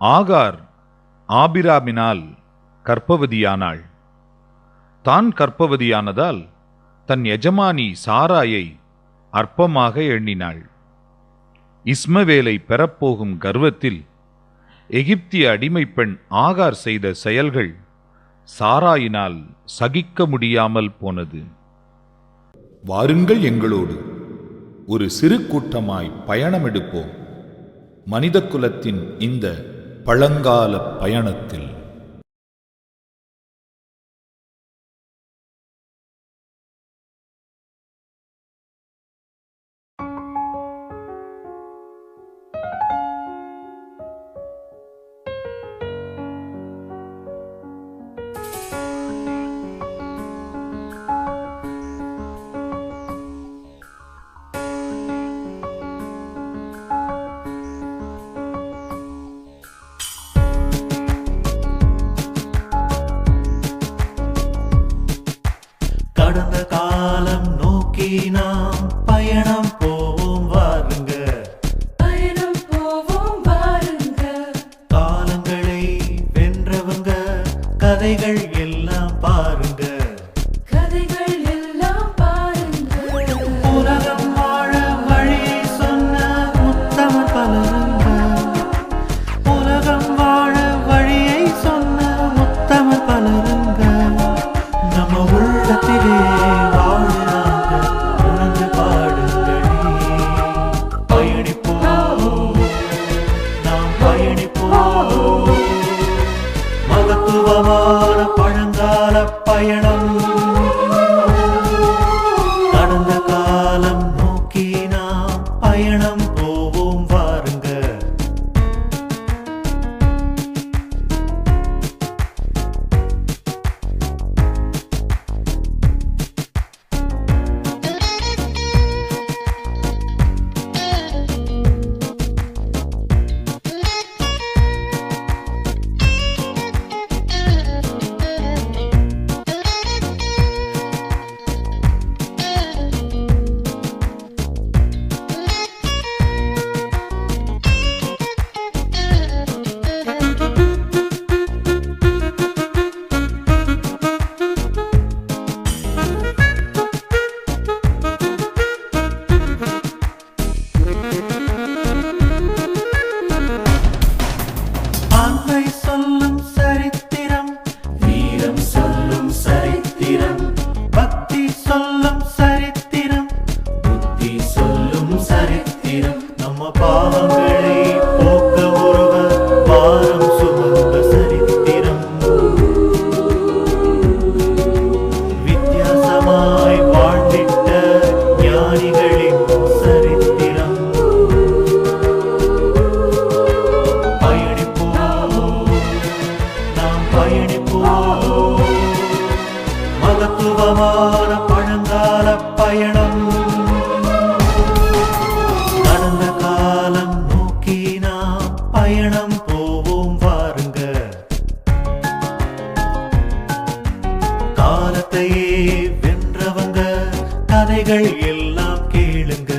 ஆகார் ஆபிராமினால் கர்ப்பவதியானாள். தான் கர்ப்பவதியானதால் தன் எஜமானி சாராயை அற்பமாக எண்ணினாள். இஸ்மவேலை பெறப்போகும் கர்வத்தில் எகிப்திய அடிமைப்பெண் ஆகார் செய்த செயல்கள் சாராயினால் சகிக்க முடியாமல் போனது. வாருங்கள், எங்களோடு ஒரு சிறு கூட்டமாய் பயணமெடுப்போம். மனித குலத்தின் இந்த பழங்கால பயணத்தில் கடந்த காலம் நோக்கி நாம் பயணம் போவோம் வாருங்க, பயணம் போவோம் வாருங்க. காலங்களை வென்றவங்க கதைகள் எல்லாம் பாருங்க, கதைகள் எல்லாம் பாருங்க. உலகம் வாழ வழியை சொன்ன உத்தமர் பலருங்க, உலகம் வாழ வழியை சொன்ன உத்தமர் பலருங்க. நம்ம உள்ளத்திலே வாழ்கிறாங்க, உணர்ந்து பாடுங்களே. பயணிப்போம், நாம் பயணிப்போம். மகத்துவமான பழங்கால பயணம். கடந்த காலம் நோக்கி நாம் பயணம் போவோம் வாருங்க. ஆண்மை சொல்லும் சரித்திரம், வீரம் சொல்லும் சரித்திரம், பக்தி சொல்லும் சரித்திரம், புத்தி சொல்லும் சரித்திரம். நம்ம பாவங்களை போக்க ஒருவர் பாரம் சுமந்த சரித்திரம். வித்தியாசமாய் வாழ்ந்திட்ட ஞானிகளின் சரித்திரம். நாம் பயணிப்போம், மகத்துவமான பழங்கால பயணம். கடந்த காலம் நோக்கி நாம் பயணம் போவோம் வாருங்க. காலத்தையே வென்றவங்க கதைகள் எல்லாம் கேளுங்க.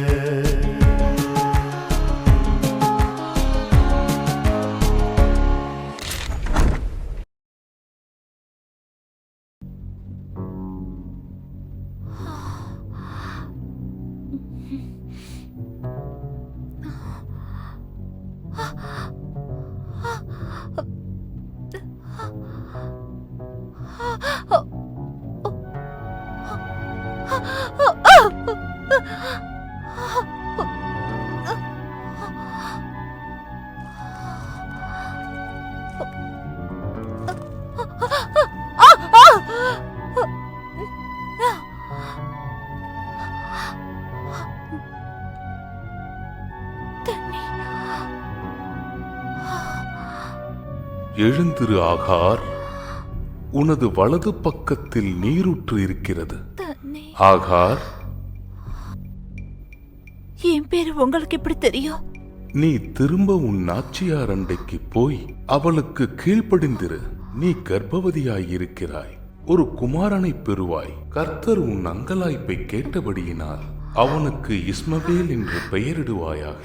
எழுந்திரு ஆகார், உனது வலது பக்கத்தில் நீரூற்று இருக்கிறது. ஆகார், என் பேரு உங்களுக்கு எப்படி தெரியும்? நீ திரும்ப உன் நாச்சியார் அண்டைக்கு போய் அவளுக்கு கீழ்ப்படிந்திரு. நீ கர்ப்பவதியாயிருக்கிறாய், ஒரு குமாரனை பெறுவாய். கர்த்தர் உன் அங்கலாய்ப்பை கேட்டபடியினால் அவனுக்கு இஸ்மவேல் என்று பெயரிடுவாயாக.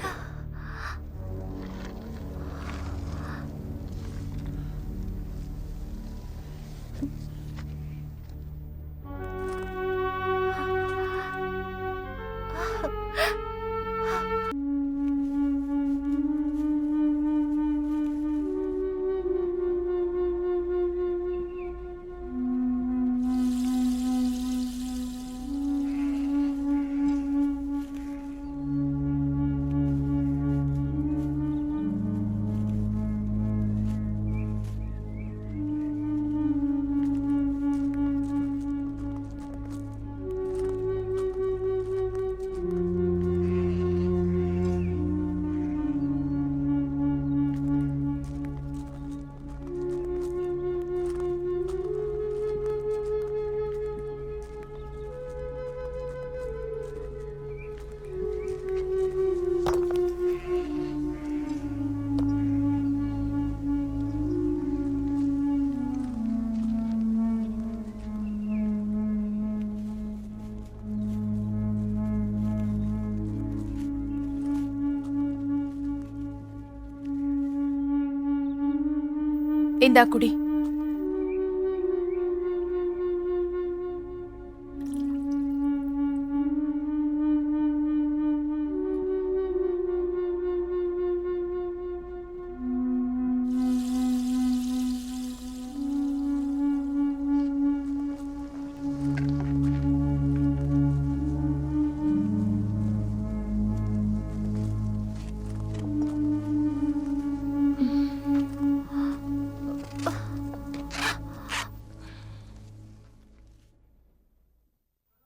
இந்தா குடி.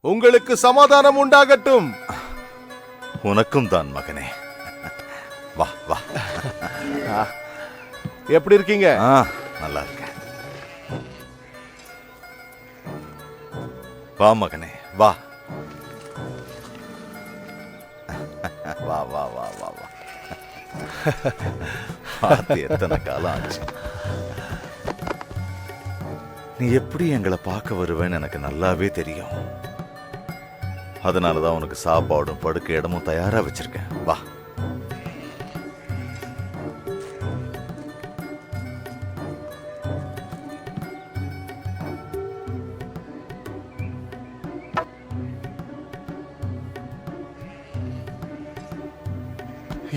உங்களுக்கு சமாதானம் உண்டாகட்டும். உனக்கும் தான் மகனே. வா வா. எப்படி இருக்கீங்க? நல்லா இருக்கேன். வா மகனே வா. வா வா வா வா வா. பார்த்து எத்தனை காலம் ஆச்சு. நீ எப்படி எங்களை பார்க்க வருவேன்னு எனக்கு நல்லாவே தெரியும். அதனாலதான் உனக்கு சாப்பாடும் படுக்க இடமும் தயாரா வச்சிருக்கேன். வா.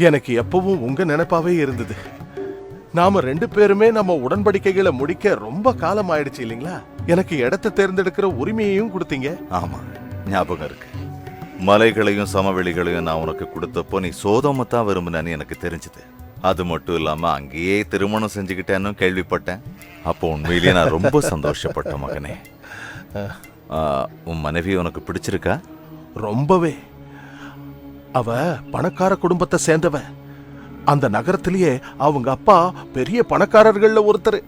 எனக்கு எப்பவும் உங்க நினைப்பாவே இருந்தது. நாம 2 பேருமே நம்ம உடன்படிக்கைகளை முடிக்க ரொம்ப காலம் ஆயிடுச்சு இல்லைங்களா? எனக்கு இடத்தை தேர்ந்தெடுக்கிற உரிமையையும் கொடுத்தீங்க. ஆமா, ஞாபகம் இருக்கு. மலைகளையும் சமவெளிகளையும் நான் உனக்கு கொடுத்தப்போ நீ சோதோமத்தான் விரும்பினு எனக்கு தெரிஞ்சது. அது மட்டும் இல்லாம அங்கேயே திருமணம் செஞ்சுக்கிட்டேன்னு கேள்விப்பட்டேன். அப்போ உண்மையிலேயே நான் ரொம்ப சந்தோஷப்பட்டேன் மகனே. உன் மனைவி உனக்கு பிடிச்சிருக்கா? ரொம்பவே. அவ பணக்கார குடும்பத்தை சேர்ந்தவ. அந்த நகரத்திலேயே அவங்க அப்பா பெரிய பணக்காரர்கள்ல ஒருத்தர்.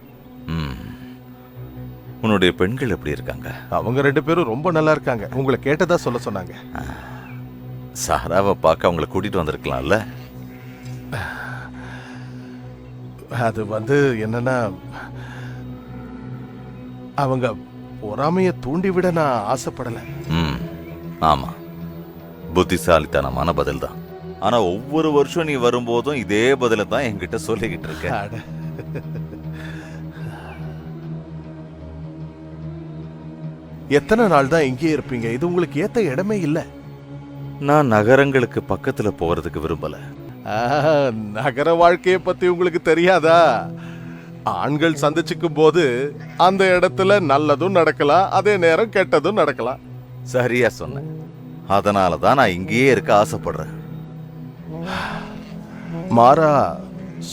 உன்னுடைய பெண்கள் எப்படி இருக்காங்க? அவங்க 2 பேரும் ரொம்ப நல்லா இருக்காங்க. உங்களை கேட்டதா சொல்ல சொன்னாங்க. சாராவை பார்க்க அவங்கள கூட்டிட்டு வந்திருக்கலாம்ல. அது என்னன்னா, அவங்க பொறாமைய தூண்டிவிட நான் ஆசைப்படல. ஆமா, புத்திசாலித்தனமான பதில் தான். ஆனா ஒவ்வொரு வருஷம் நீ வரும்போதும் இதே பதில தான் என்கிட்ட சொல்லிக்கிட்டு இருக்க. எத்தனை நாள் தான் இங்கே இருப்பீங்க? இது உங்களுக்கு ஏத்த இடமே இல்ல. நான் நகரங்களுக்கு பக்கத்துல போறதுக்கு விரும்பல. நகர வாழ்க்கையை பத்தி உங்களுக்கு தெரியாதா? ஆண்கள் சந்திச்சுக்கும் போது அந்த இடத்துல நல்லதும் நடக்கலாம், அதே நேரம் கெட்டதும் நடக்கலாம். சரியா சொன்ன. அதனாலதான் நான் இங்கேயே இருக்க ஆசைப்படுறேன். மாறா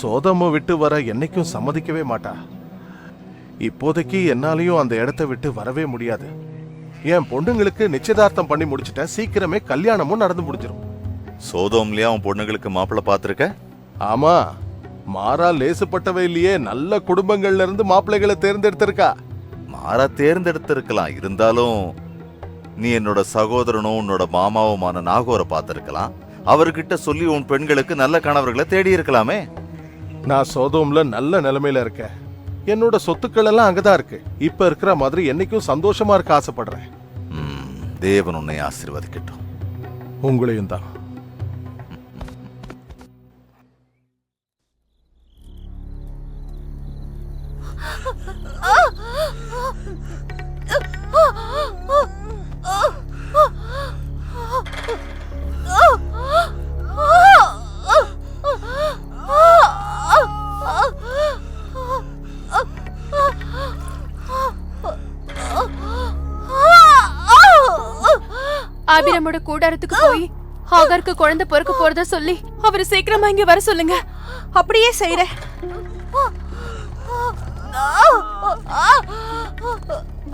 சோதம விட்டு வர என்னைக்கும் சம்மதிக்கவே மாட்டா. இப்போதைக்கு என்னாலையும் அந்த இடத்தை விட்டு வரவே முடியாது. என் பொண்ணுங்களுக்கு நிச்சயதார்த்தம் பண்ணி முடிச்சிட்டேன். சீக்கிரமே கல்யாணமும் நடந்து முடிஞ்சிடும். சோதோம்லயா உன் பொண்ணுங்களுக்கு மாப்பிள்ளை பார்த்திருக்க? ஆமா, மாறா லேசுப்பட்டவை இல்லையே. நல்ல குடும்பங்கள்ல இருந்து மாப்பிள்ளைகளை தேர்ந்தெடுத்திருக்கா. மாறா தேர்ந்தெடுத்திருக்கலாம். இருந்தாலும் நீ என்னோட சகோதரனும் உன்னோட மாமாவுமான நாகோரை பார்த்திருக்கலாம். அவர்கிட்ட சொல்லி உன் பெண்களுக்கு நல்ல கணவர்களை தேடி இருக்கலாமே. நான் சோதோம்ல நல்ல நிலைமையில இருக்கேன். என்னோட சொத்துக்கள் எல்லாம் அங்கதான் இருக்கு. இப்ப இருக்கிற மாதிரி என்னைக்கும் சந்தோஷமா இருக்க ஆசைப்படுறேன். தேவன் உன்னை ஆசீர்வதிக்கட்டும். உங்களையும் தான். ஆபிரமோட கூடாரத்துக்கு போய் ஹாகாருக்கு குழந்தை பிறக்க போறத சொல்லி அவரை சீக்கிரமா இங்க வர சொல்லுங்க. அப்படியே செய்றேன்.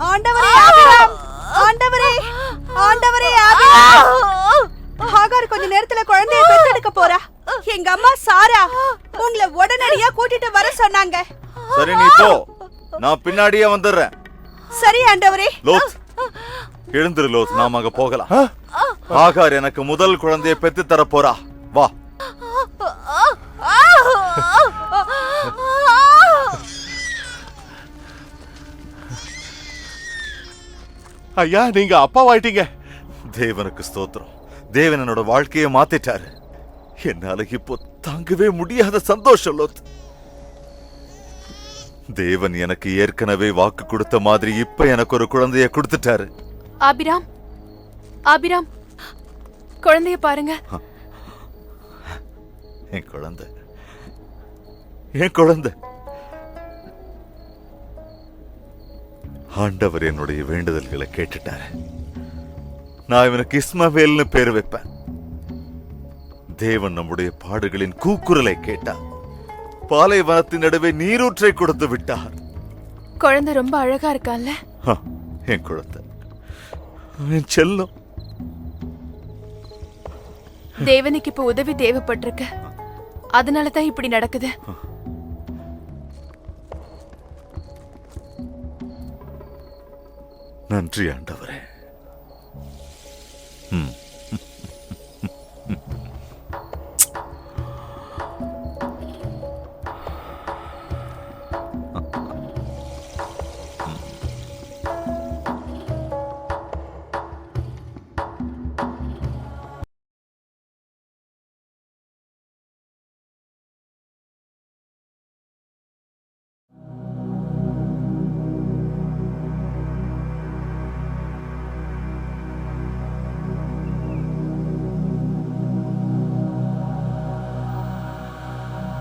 ஆண்டவரே ஆபிரகாம், ஆண்டவரே ஆண்டவரே ஆபிரகாம், ஹாகார் கொஞ்ச நேரத்துல குழந்தையை பெற்றெடுக்க போறா. எங்க அம்மா சாரா உங்களை உடனடியா கூட்டிட்டு வர சொன்னாங்க. சரி, நீ போ, நான் பின்னாடியே வந்துடுறேன். சரி ஆண்டவரே. லோத், எழுந்துரு லோத், நாம அங்க போகலாம். ஹாகார் எனக்கு முதல் குழந்தையை பெத்து தர போறா. வா. ஐயா, நீங்க அப்பாவாயிட்டீங்க. தேவனுக்கு ஸ்தோத்திரம். தேவன் என்னோட வாழ்க்கையை மாத்திட்டாரு. என்னால இப்போ தாங்கவே முடியாத சந்தோஷம் லோத். தேவன் எனக்கு ஏற்கனவே வாக்கு கொடுத்த மாதிரி இப்ப எனக்கு ஒரு குழந்தைய கொடுத்துட்டாரு. ஆபிராம், ஆபிராம், குழந்தைய பாருங்க. என் குழந்தை, என் குழந்தை. ஆண்டவர் என்னுடைய வேண்டுதல்களை கேட்டுட்டாரு. நான் இவனுக்கு இஸ்மவேல்னு பேர் வைப்பேன். தேவன் நம்முடைய பாடுகளின் கூக்குரலை கேட்டார். பாலைவனத்தின் நடுவே நீரூற்றை கொடுத்து விட்டார். குழந்தை ரொம்ப அழகா இருக்கான்ல? என் குழந்தை, என் செல்லம். தேவனுக்கு இப்ப உதவி தேவைப்பட்டிருக்கு. அதனாலதான் இப்படி நடக்குது. நன்றி ஆண்டவரே.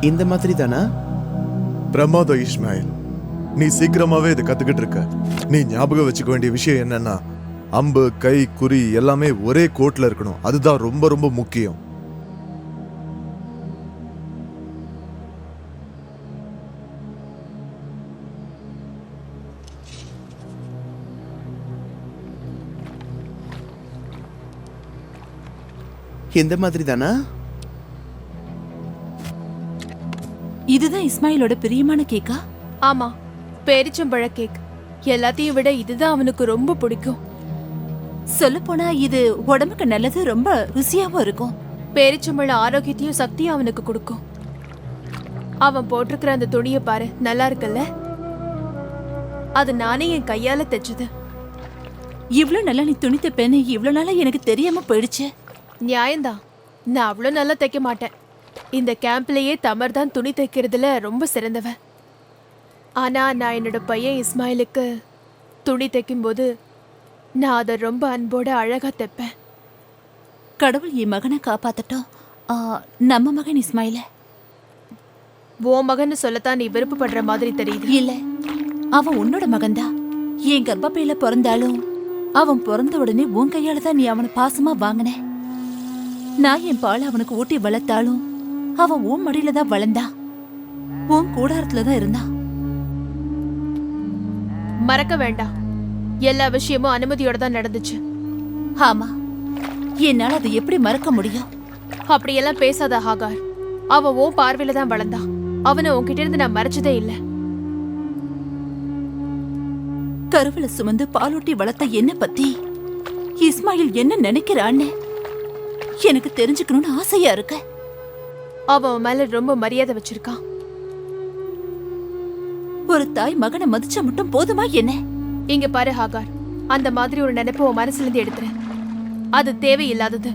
இந்த மாதிரி தானா? பிரமாதம் இஸ்மாயில், நீ சீக்கிரமாவே இதை கத்துக்கிட்டு இருக்க. நீ ஞாபகம் வச்சுக்க வேண்டிய விஷயம் என்னன்னா, அம்பு, கை, குறி எல்லாமே ஒரே கோட்ல இருக்கணும். அதுதான் ரொம்ப ரொம்ப முக்கியம். இந்த மாதிரி தானா? இதுதான் இஸ்மாயிலோட பிரியமான கேக்கா? ஆமா, பேரிச்சம்பழ கேக். எல்லாத்தையும் விட இதுதான் அவனுக்கு ரொம்ப பிடிக்கும். சொல்ல போனா இது உடம்புக்கு நல்லது, ரொம்ப ருசியாவும் இருக்கும். பேரிச்சம்பழ ஆரோக்கியத்தையும் சக்தியும் அவனுக்கு கொடுக்கும். அவன் போட்டிருக்கிற அந்த துணியை பாரு, நல்லா இருக்குல்ல? அது நானே என் கையால தைச்சது. இவ்ளோ நல்லா நீ துணி தைப்பேன்னு இவ்ளோ நாளா எனக்கு தெரியாம போயிடுச்சு. நியாயம்தான், நான் அவ்வளோ நல்லா தைக்க மாட்டேன். இந்த கேம்ப்லயே தமர் தான் துணி தைக்கிறதுல ரொம்ப சிறந்தவன். ஆனா நான் என்னோட பையன் இஸ்மாயிலுக்கு துணி தைக்கும்போது நான் அதை ரொம்ப அன்போட அழகா தைப்பேன். கடவுள் என் மகனை காப்பாத்தட்டும். நம்ம மகன் இஸ்மாயில ஓ மகன்னு சொல்லத்தான் நீ விருப்பப்படுற மாதிரி தெரியுது. இல்ல, அவன் உன்னோட மகன்தான். என் கர்ப்பப்பையில பிறந்தாலும் அவன் பிறந்த உடனே உன் கையால தான் நீ அவனை பாசமா வாங்கின. நான் என் பாலை அவனுக்கு ஊட்டி வளர்த்தாலும் அவன் உன் மடியில தான் வளர்ந்தான், உன் கூடாரத்துல தான் இருந்தான். மறக்க வேண்டாம், எல்லா விஷயமும் அனுமதியோட தான் நடந்துச்சு. ஆமா, என்னால அதை எப்படி மறக்க முடியும்? அப்படியெல்லாம் பேசாத ஹாகார். அவன் உன் பார்வையில தான் வளர்ந்தான். அவனை உன்கிட்ட இருந்து நான் மறைச்சதே இல்ல. கருவில சுமந்து பாலூட்டி வளர்த்த என்ன பத்தி இஸ்மாயில் என்ன நினைக்கிறான்னு எனக்கு தெரிஞ்சுக்கணும்னு ஆசையா இருக்கு. அவன் மேல ரொம்ப மரியாதை வச்சிருக்கான். ஒரு தாய் மகனை மதிச்சா மட்டும் போதுமா என்ன? இங்க பாரு ஹாகார், அந்த மாதிரி ஒரு நினைப்பு உன் மனசுல இருந்து எடுத்துரு. அது தேவையில்லாதது.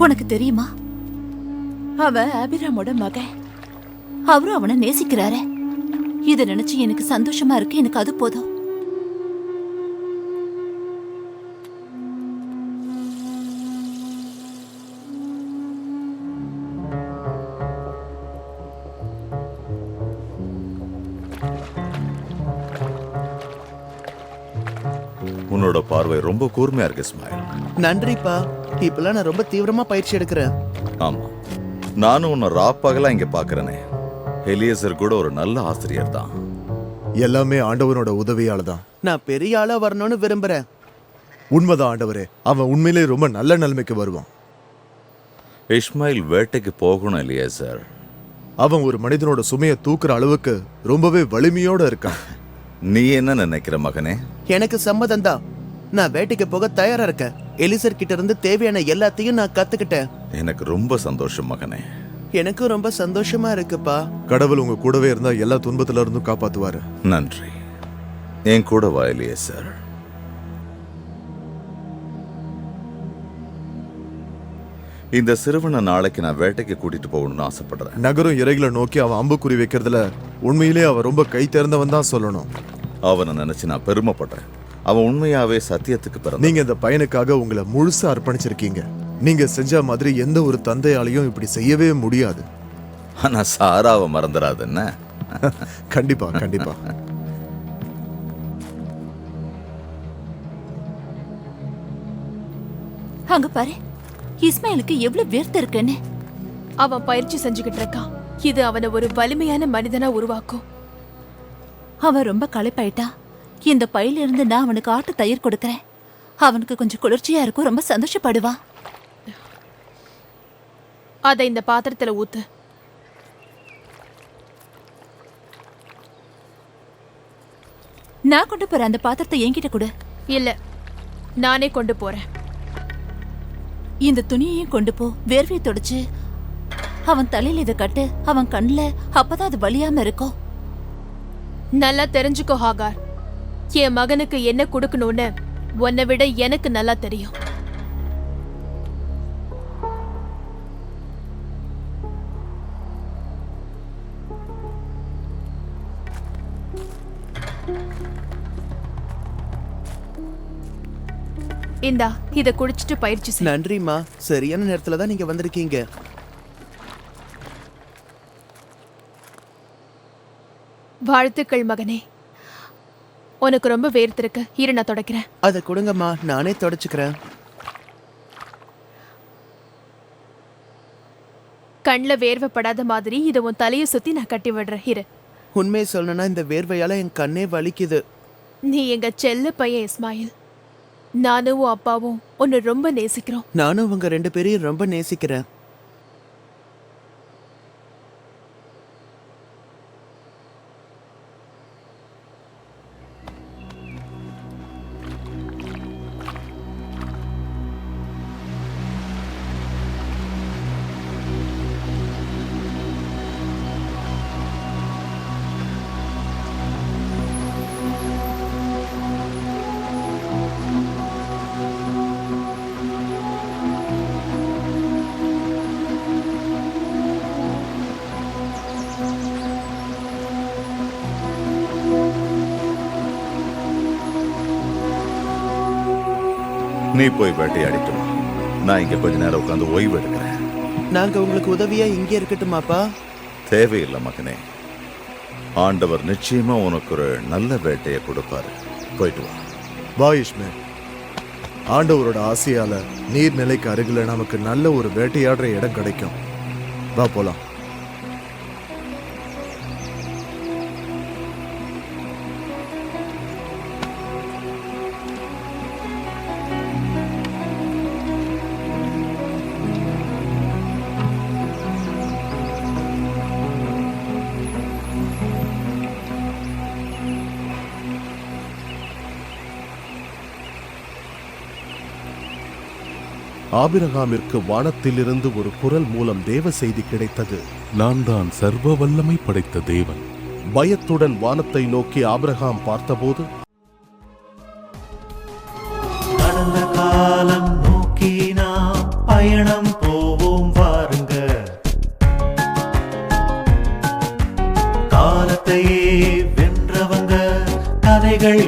உனக்கு தெரியுமா, அவ ஆபிராமோட மகன். அவரும் அவனை நேசிக்கிறாரு. இத நினைச்சு எனக்கு சந்தோஷமா இருக்கு. எனக்கு அது போதும். உன்னோட பார்வை ரொம்ப கூர்மையா இருக்கு இஸ்மாயில். நன்றிப்பா. இப்பெல்லாம் நான் ரொம்ப தீவிரமா பயிற்சி எடுக்கிறேன். ஆமா, நானும் உன்னை ராப்பகலா இங்க பாக்குறேனே. எலியசர் கூட ஒரு நல்ல ஆசிரியர் தான். எல்லாமே ஆண்டவனோட உதவியால தான். நான் பெரிய ஆளா வரணும்னு விரும்புறேன். உண்மைதான் ஆண்டவரே, அவன் உண்மையிலே ரொம்ப நல்ல நிலைமைக்கு வருவான். இஸ்மாயில் வேட்டைக்கு போகணும் எலியசர். அவன் ஒரு மனிதனோட சுமையை தூக்குற அளவுக்கு ரொம்பவே வலிமையோட இருக்கான். நீ என்ன நினைக்கிற மகனே? எனக்கு சம்மதம் தான். நான் வேட்டைக்கு போக தயாரா இருக்கேன். எலிசர் கிட்ட இருந்து தேவையான எல்லாத்தையும் நான் கத்துக்கிட்டேன். எனக்கு ரொம்ப சந்தோஷம் மகனே. எனக்கும் ரொம்ப சந்தோஷமா இருக்குப்பா. கடவுள் உங்க கூடவே இருந்தா எல்லா துன்பத்துல இருந்தும் காப்பாத்துவாரு. நன்றி. என் கூட வா எலியசர். இந்த சிறுவனை நாளைக்கு நான் வேட்டைக்கு கூட்டிட்டு போகணும்னு ஆசைப்படுறேன். நகரும் இறைகளை நோக்கி அவன் அம்புக்குறி வைக்கிறதுல உண்மையிலே அவன் ரொம்ப கை தேர்ந்தவன் தான் சொல்லணும். அவனை நினைச்சு நான் பெருமைப்படுறேன். அவன் உண்மையாவே சத்தியத்துக்கு பிறந்த. நீங்க இந்த பையனுக்காக உங்களை முழுசா அர்ப்பணிச்சிருக்கீங்க. நீங்க செஞ்ச மாதிரி எந்த ஒரு தந்தையாலையும் இப்படி செய்யவே முடியாது. ஆனா சாராவை மறந்துடாது என்ன? கண்டிப்பா கண்டிப்பா. அங்க பாரு, இஸ்மாயிலுக்கு எவ்வளவு வேர்த்து இருக்குன்னு. அவன் பயிற்சி செஞ்சுக்கிட்டு இருக்கான். இது அவனை ஒரு வலிமையான மனிதனா உருவாக்கும். அவன் ரொம்ப களைப்பாயிட்டான். இந்த பையில இருந்து நான் அவனுக்கு ஆட்டு தயிர் கொடுக்கறேன். அவனுக்கு கொஞ்சம் குளிர்ச்சியா இருக்கும், ரொம்ப சந்தோஷப்படுவான். அதை இந்த பாத்திரத்துல ஊத்து. நான் கொண்டு போறேன். அந்த பாத்திரத்தை என்கிட்ட கொடு. இல்ல, நானே கொண்டு போறேன். இந்த துணியையும் கொண்டு போ. வேர்வையை தொடச்சு அவன் தலையில இதை கட்டு. அவன் கண்ணுல, அப்பதான் அது வலியாம இருக்கும். நல்லா தெரிஞ்சுக்கோ ஹாகார், என் மகனுக்கு என்ன கொடுக்கணும்னு உன்னை விட எனக்கு நல்லா தெரியும். இந்தா, இத குடிச்சிட்டு பயிற்சி செய். நன்றிம்மா, சரியான நேரத்துல தான் நீங்க வந்திருக்கீங்க. வாழ்த்துக்கள் மகனே. உனக்கு ரொம்ப வேர்த்திருக்கு. இரு, நான் தொடக்கிறேன். அதை கொடுங்கம்மா, நானே தொடச்சுக்கிறேன். கண்ணுல வேர்வைப்படாத மாதிரி இதை உன் தலையை சுத்தி நான் கட்டி விடுறேன். இரு. உண்மையை சொல்லணும்னா இந்த வேர்வையால என் கண்ணே வலிக்குது. நீ எங்க செல்ல பையன் இஸ்மாயில். நானும் உன் அப்பாவும் உன்னை ரொம்ப நேசிக்கிறோம். நானும் உங்க 2 பேரையும் ரொம்ப நேசிக்கிறேன். நீ போய் வேட்டையாடிட்டு வா. நான் இங்க கொஞ்ச நேரம் உட்காந்து ஓய்வு எடுக்கிறேன். நாங்க உங்களுக்கு உதவியா இங்கே இருக்கட்டுமாப்பா? தேவையில்லை மகனே. ஆண்டவர் நிச்சயமா உனக்கு ஒரு நல்ல வேட்டையை கொடுப்பாரு. போயிட்டு வா. வா இஸ்மாயில். ஆண்டவரோட ஆசையால நீர்நிலைக்கு அருகில நமக்கு நல்ல ஒரு வேட்டையாடுற இடம் கிடைக்கும். வா போலாம். ஆபிரகாமிற்கு வானத்திலிருந்து ஒரு குரல் மூலம் தேவ செய்தி கிடைத்தது. நான் தான் சர்வ வல்லமை படைத்த தேவன். பயத்துடன் வானத்தை நோக்கி ஆபிரகாம் பார்த்தபோது, கடந்த காலம் நோக்கி நாம் பயணம் போவோம் வாருங்க. காலத்தையே வென்றவங்க கதைகள்